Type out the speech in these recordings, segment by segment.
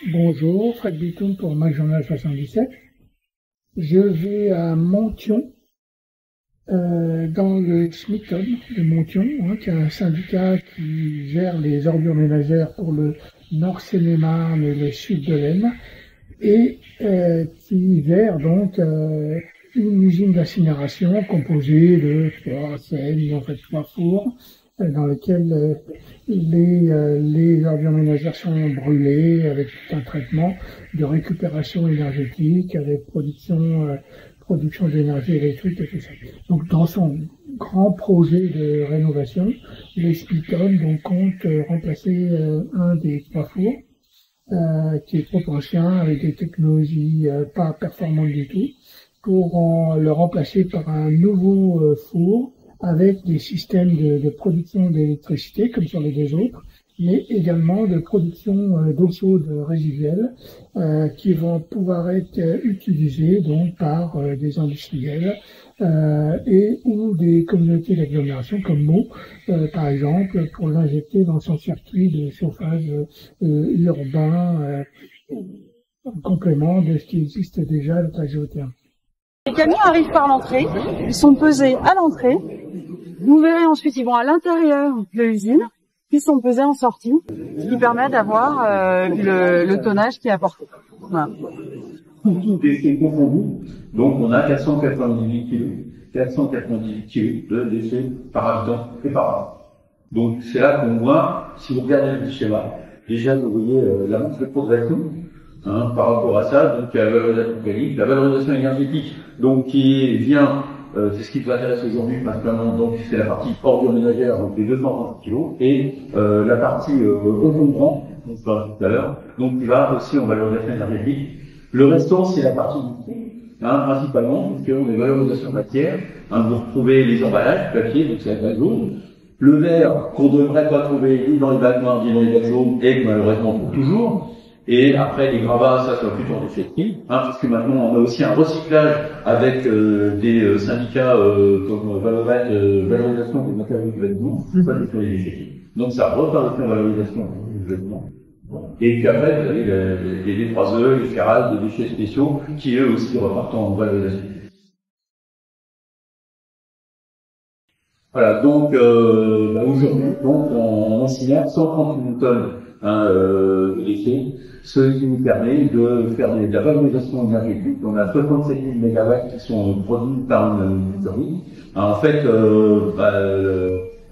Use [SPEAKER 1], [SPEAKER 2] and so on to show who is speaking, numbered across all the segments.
[SPEAKER 1] Bonjour, Fred Bitoun pour MacJournal 77. Je vais à Monthyon, dans le SMICOM de Monthyon, qui est un syndicat qui gère les ordures ménagères pour le Nord Seine-et-Marne et le sud de l'Aisne, et qui gère donc une usine d'incinération composée de 3 fours, dans lesquels les ordures ménagères sont brûlées avec tout un traitement de récupération énergétique, avec production d'énergie électrique et tout ça. Donc dans son grand projet de rénovation, les SMICOM donc compte remplacer un des 3 fours, qui est trop ancien, avec des technologies pas performantes du tout, pour le remplacer par un nouveau four avec des systèmes de production d'électricité comme sur les deux autres, mais également de production d'eau chaude résiduelle qui vont pouvoir être utilisés donc par des industriels et ou des communautés d'agglomération comme Meaux, par exemple, pour l'injecter dans son circuit de chauffage urbain en complément de ce qui existe déjà avec la géothermie.
[SPEAKER 2] Les camions arrivent par l'entrée, ils sont pesés à l'entrée. Vous verrez ensuite, ils vont à l'intérieur de l'usine, puis sont pesés en sortie, ce qui permet d'avoir le tonnage qui est apporté. Voilà.
[SPEAKER 3] Tout déchets confondus, donc on a 498 kg de déchets par habitant et par an. Donc c'est là qu'on voit, si vous regardez le schéma, déjà vous voyez la marge de progression. Par rapport à ça, donc la valorisation organique, la valorisation énergétique, donc qui vient, c'est ce qui nous intéresse aujourd'hui principalement, donc c'est la partie ordures ménagères, donc les 230 kg, et la partie encombrant, on se parlera tout à l'heure, donc qui va aussi en valorisation énergétique. Le restant, c'est la partie principalement, parce qu'on est valorisation matière, vous retrouvez les emballages, papier, donc c'est la bague jaune. Le verre qu'on ne devrait pas trouver ni dans les bacs noirs, ni dans les bacs jaunes, et que malheureusement on trouve toujours. Et après, les gravats, ça soit plutôt en déchetterie, parce que maintenant, on a aussi un recyclage avec des syndicats comme valorisation des matériaux de vêtements, pas sur les déchetteries. Donc ça repart de la valorisation des vêtements. Et puis après, vous avez les D3E, les ferrailles, les déchets spéciaux, qui eux aussi repartent en valorisation. Voilà, donc aujourd'hui, donc, on incinère 130 tonnes de déchets, ce qui nous permet de faire de la valorisation énergétique. On a 67 000 MW qui sont produits par une turbine. En fait,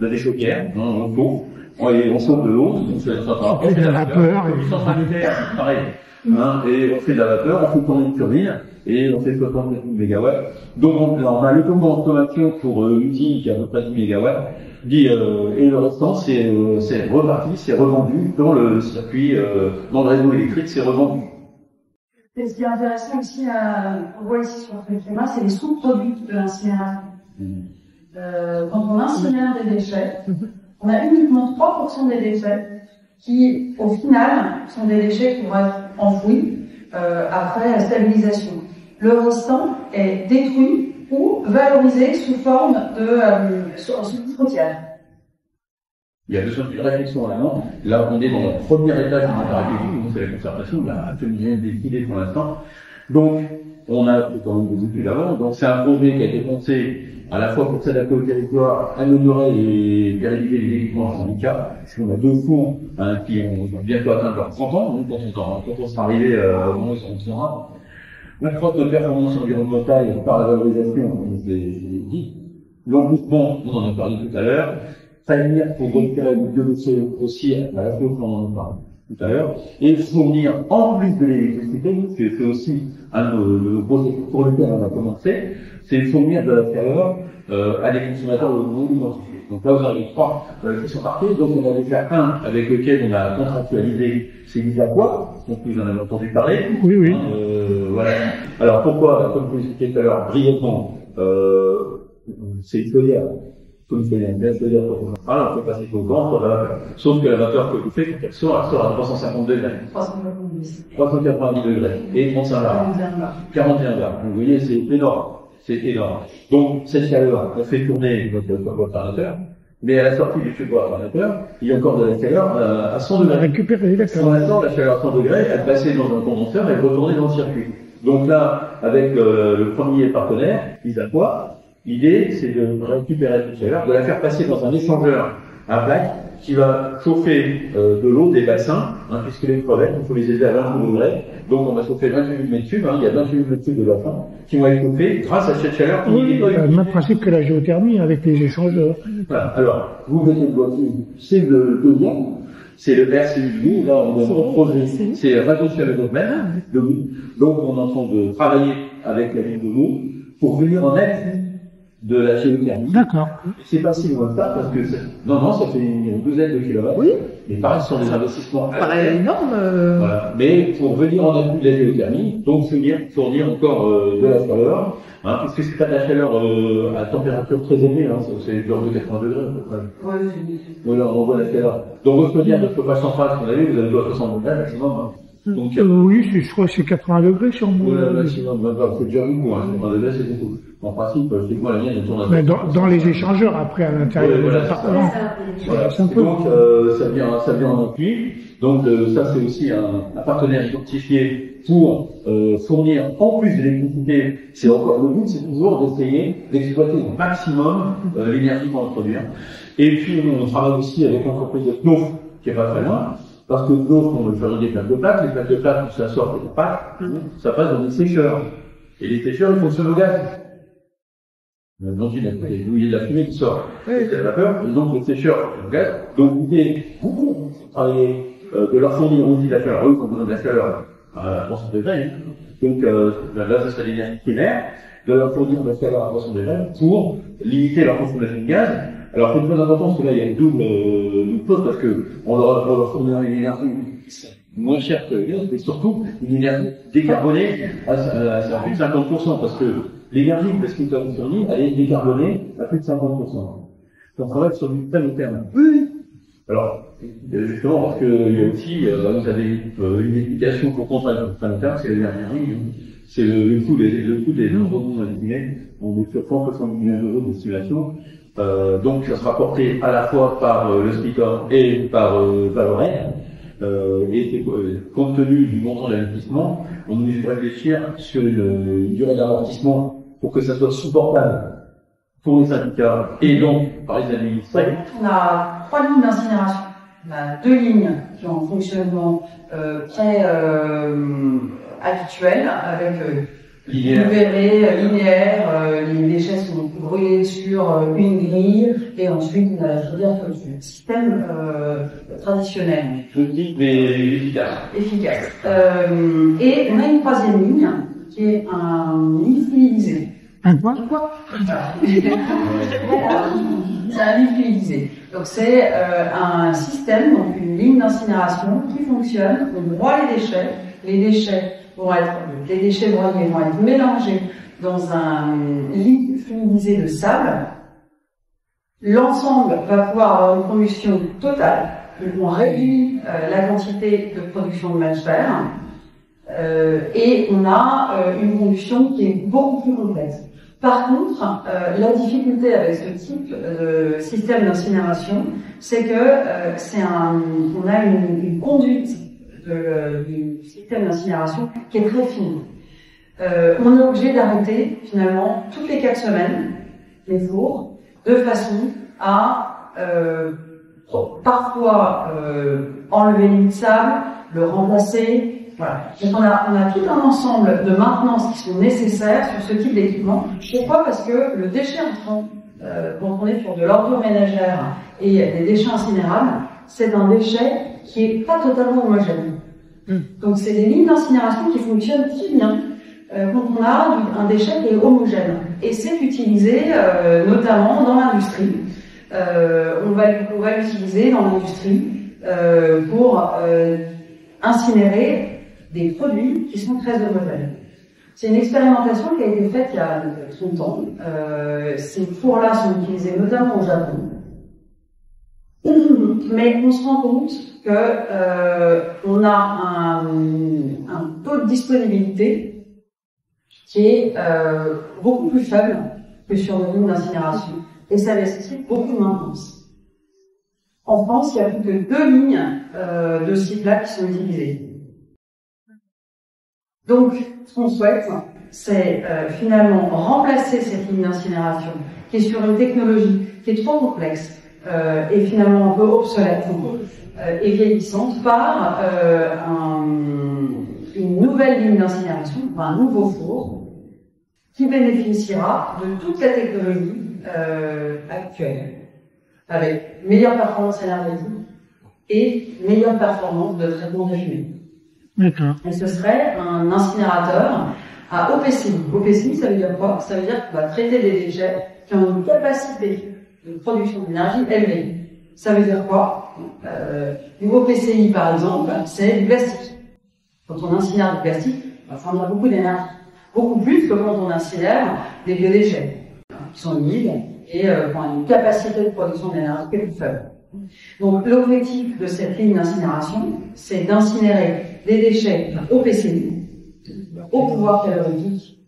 [SPEAKER 3] la déchaudière, on chauffe, on sauve de l'eau, on fait de la vapeur, pareil. Et on fait de la vapeur, on fait tourner une turbine, et on fait 67 000 MW. Donc on a le taux de consommation pour l'outil qui est à peu près 10 MW. Et le restant, c'est reparti, c'est revendu dans le circuit, dans le réseau électrique, c'est revendu.
[SPEAKER 2] Et ce qui est intéressant aussi, on voit ici sur le schéma, c'est les sous-produits de l'incinération. Quand on incinère des déchets, on a uniquement 3% des déchets qui, au final, sont des déchets qui vont être enfouis après la stabilisation. Le restant est détruit ou valorisé sous forme de routière.
[SPEAKER 3] Il y a besoin d'une réflexion là-dedans. Là, on est dans le premier étage de l'interaction, donc c'est la conservation, la bien décidé pour l'instant. Donc, on a quand même des études avant. Donc, c'est un projet qui a été pensé à la fois pour s'adapter au territoire, améliorer et vérifier les équipements syndicats, parce qu'on a 2 fonds qui ont bientôt atteint leurs 30 ans, donc quand on sera arrivé au moment où ils seront 30 ans. La forte de performance environnementale par la valorisation, comme je l'ai dit. L'emboutement, on en a parlé tout à l'heure. Prévenir pour récupérer le biodéchet aussi à la fois qu'on en a parlé tout à l'heure. Et fournir, en plus de l'électricité, parce que c'est aussi un de nos projets pour lequel on a commencé, c'est fournir de la chaleur à des consommateurs non identifiés. Donc là, vous en avez 3 qui sont partis. Donc on en a déjà un avec lequel on a contractualisé, c'est l'Isaqua, donc vous en avez entendu parler.
[SPEAKER 1] Oui.
[SPEAKER 3] Voilà. Alors pourquoi, comme je vous expliquais tout à l'heure, brièvement, c'est une chaudière. Comme je connais bien chaudière pour vous en parler, on peut passer au grand sur la vapeur. Sauf que la vapeur que vous faites, quand elle sort à 350 degrés. 390 degrés. Et 35 bars. 41 bars. Vous voyez, c'est énorme. C'est énorme. Donc, cette chaleur, on fait tourner votre vaporisateur. Mais à la sortie du tuyau ordinateur, il y a encore de la chaleur à 100
[SPEAKER 1] On a
[SPEAKER 3] degrés.
[SPEAKER 1] récupéré, d'accord.
[SPEAKER 3] Pour l'instant, la chaleur à 100 degrés, elle passait dans un condenseur et retournait dans le circuit. Donc là, avec le premier partenaire, Isaqua, l'idée, c'est de récupérer cette chaleur, de la faire passer dans un échangeur à plaque qui va chauffer de l'eau des bassins, puisque les crevettes, il faut les aider à 28 degrés. Donc on va chauffer 28 mètres cubes, il y a 28 mètres cubes de bassins qui vont être chauffés grâce à cette chaleur qui
[SPEAKER 1] Oui, le même principe que la géothermie avec les échangeurs.
[SPEAKER 3] Voilà. Alors, vous mettez le doigt dessus, c'est le deuxième, c'est le RCU, là on est en projet, c'est Radio sur le domaine, donc on est en train de travailler avec la ville de Meaux pour venir en aide de la géothermie.
[SPEAKER 1] D'accord.
[SPEAKER 3] C'est pas si loin que ça, parce que non, ça fait une douzaine de kilomètres.
[SPEAKER 4] Oui.
[SPEAKER 3] Mais pareil, ce sont des investissements.
[SPEAKER 4] Paraît énorme.
[SPEAKER 3] Voilà. Mais pour venir en appui de la géothermie, donc fournir encore de la chaleur, parce que c'est pas de la chaleur à température très élevée, c'est de l'ordre de 80 degrés à peu près.
[SPEAKER 2] Ouais,
[SPEAKER 3] Voilà, on voit la chaleur. Donc votre chaudière de chauffage central qu'on avait, vous avez 60 degrés maximum. Donc,
[SPEAKER 1] Oui, je crois que c'est 80 degrés sur moi.
[SPEAKER 3] voilà, maximum, c'est déjà beaucoup, 80 degrés, c'est beaucoup. En principe, je sais que moi, la mienne, elle tourne à
[SPEAKER 1] Mais dans les échangeurs, après, à l'intérieur
[SPEAKER 3] Oui,
[SPEAKER 1] des
[SPEAKER 3] voilà,
[SPEAKER 1] appartements.
[SPEAKER 3] Voilà.
[SPEAKER 1] C'est un peu.
[SPEAKER 3] Donc, ça vient en appui. Donc, ça, c'est aussi un partenaire identifié pour fournir, en plus de l'électricité, c'est encore le but, c'est toujours d'essayer d'exploiter au maximum l'énergie qu'on va produire. Et puis, on travaille aussi avec l'entreprise de Knof, qui est pas très loin, parce que Knof, on veut fabriquer des plaques de plaques, les plaques de plaques, quand ça sort des pâtes, ça passe dans des sécheurs. Et les sécheurs, ils fonctionnent au gaz. Donc, il y a de la fumée qui sort. C'est de la vapeur, et donc le sécheur, le gaz. Donc, l'idée, vous travaillez de leur fournir aussi de la chaleur. Eux, quand on a de la chaleur, à 300 degrés, donc là, ça serait l'énergie primaire, de leur fournir de la chaleur à 300 degrés pour limiter leur consommation de gaz. Alors, c'est très important parce que là, il y a une double chose, parce que on leur fournir une énergie moins chère que le gaz, mais surtout une énergie décarbonée à plus de 50%, parce que l'énergie que ce nous avons fournie, elle est décarbonée à plus de 50%. Donc, on va être sur du très long terme. Oui. Alors, justement, parce que il y a aussi, vous avez une explication pour contraindre sur le très long terme, c'est l'énergie, c'est le coût des rebonds estimés. On est sur 160 millions d'euros d'estimation. Donc, ça sera porté à la fois par le SPICOR et par Valorem. Et compte tenu du montant de l'investissement, on nous fait réfléchir sur une durée d'amortissement pour que ça soit supportable pour les syndicats et donc par les administrés.
[SPEAKER 2] On a 3 lignes d'incinération. On a 2 lignes qui ont un fonctionnement très habituel, avec linéaire, les déchets sont brûlés sur une grille, et ensuite on a, je veux dire, du système traditionnel.
[SPEAKER 3] Je dis, mais efficace.
[SPEAKER 2] Et on a une 3e ligne qui est un lit fluidisé.
[SPEAKER 1] Un quoi?
[SPEAKER 2] C'est un lit fluidisé. Donc c'est un système, donc une ligne d'incinération qui fonctionne. On broie les déchets. Les déchets broyés vont être mélangés dans un lit fluidisé de sable. L'ensemble va pouvoir avoir une combustion totale. Donc on réduit la quantité de production de matière. Et on a une combustion qui est beaucoup plus complexe. Par contre, la difficulté avec ce type de système d'incinération, c'est que on a une conduite du système d'incinération qui est très fine. On est obligé d'arrêter finalement toutes les 4 semaines les fours, de façon à parfois enlever le sable, le remplacer. Voilà. Donc on a tout un ensemble de maintenance qui sont nécessaires sur ce type d'équipement. Pourquoi? Parce que le déchet entrant, quand on est sur de l'ordure ménagère et des déchets incinérables, c'est un déchet qui est pas totalement homogène. Donc c'est des lignes d'incinération qui fonctionnent très bien quand on a un déchet qui est homogène. Et c'est utilisé notamment dans l'industrie. On va l'utiliser dans l'industrie pour incinérer des produits qui sont très homogènes. C'est une expérimentation qui a été faite il y a longtemps. Ces fours-là sont utilisés notamment au Japon. Mais on se rend compte que on a un taux de disponibilité qui est beaucoup plus faible que sur le lignes d'incinération. Et ça nécessite beaucoup de maintenance. En France, il n'y a plus que 2 lignes de ce type-là qui sont utilisées. Donc, ce qu'on souhaite, c'est finalement remplacer cette ligne d'incinération qui est sur une technologie qui est trop complexe et finalement un peu obsolète et vieillissante par une nouvelle ligne d'incinération, un nouveau four qui bénéficiera de toute la technologie actuelle, avec meilleure performance énergétique et meilleure performance de traitement des fumées.
[SPEAKER 1] D'accord.
[SPEAKER 2] Et ce serait un incinérateur à OPCI. OPCI, ça veut dire quoi? Ça veut dire qu'on va traiter des déchets qui ont une capacité de production d'énergie élevée. Ça veut dire quoi? Du OPCI, par exemple, c'est du plastique. Quand on incinère du plastique, ça prendra beaucoup d'énergie. Beaucoup plus que quand on incinère des biodéchets, qui sont humides et qui ont une capacité de production d'énergie qui est plus faible. Donc l'objectif de cette ligne d'incinération, c'est d'incinérer des déchets OPCI au pouvoir calorifique.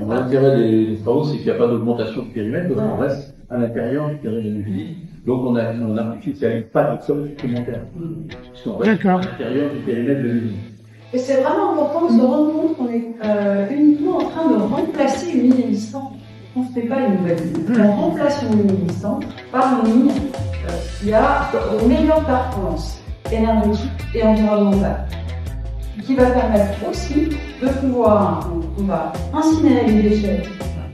[SPEAKER 3] L'intérêt des travaux, c'est qu'il n'y a pas d'augmentation du périmètre, donc on reste à l'intérieur du périmètre de l'usine. Donc on n'artificialise pas de sol supplémentaire. Puisqu'on reste à l'intérieur du périmètre de l'usine.
[SPEAKER 2] Et c'est vraiment important de se rendre compte qu'on est uniquement en train de remplacer une ligne existante. On ne fait pas une nouvelle ligne. On remplace une ligne existante par une ligne qui a une meilleure performance énergétique et environnementale. Qui va permettre aussi de pouvoir, on va incinérer les déchets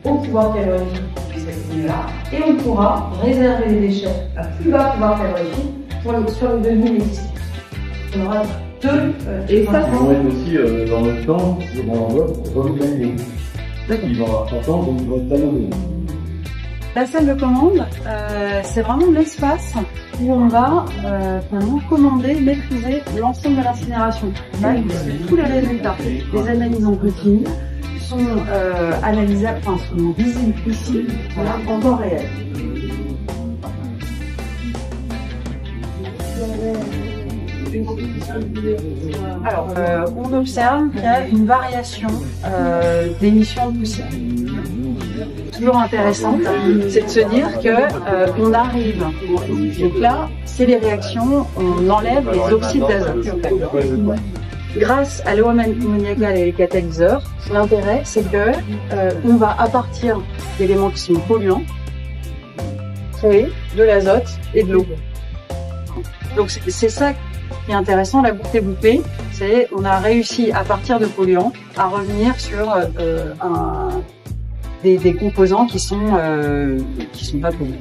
[SPEAKER 2] au pouvoir calorifique de cette ligne-là, et on pourra réserver les déchets à plus bas pouvoir calorifique sur les 2 lignes existantes. On aura 2
[SPEAKER 3] et ça vont être aussi dans le temps, dans l'enveloppe, renouvelés. Ils vont avoir 30 ans, donc ils vont être talonnés.
[SPEAKER 2] La salle de commande, c'est vraiment l'espace où on va commander, maîtriser l'ensemble de l'incinération. Tous les résultats des analyses en continu sont analysables, sont visibles ici, en temps réel. Alors, on observe qu'il y a une variation d'émissions de poussière. Toujours intéressant, c'est de se dire que on arrive. Donc là, c'est les réactions, on enlève les oxydes d'azote. Grâce à l'eau ammoniacale et les catalyseurs, l'intérêt c'est que on va à partir d'éléments qui sont polluants créer de l'azote et de l'eau. Donc c'est ça qui est intéressant, la boucle est bouclée, c'est on a réussi à partir de polluants à revenir sur des composants qui sont pas polluants.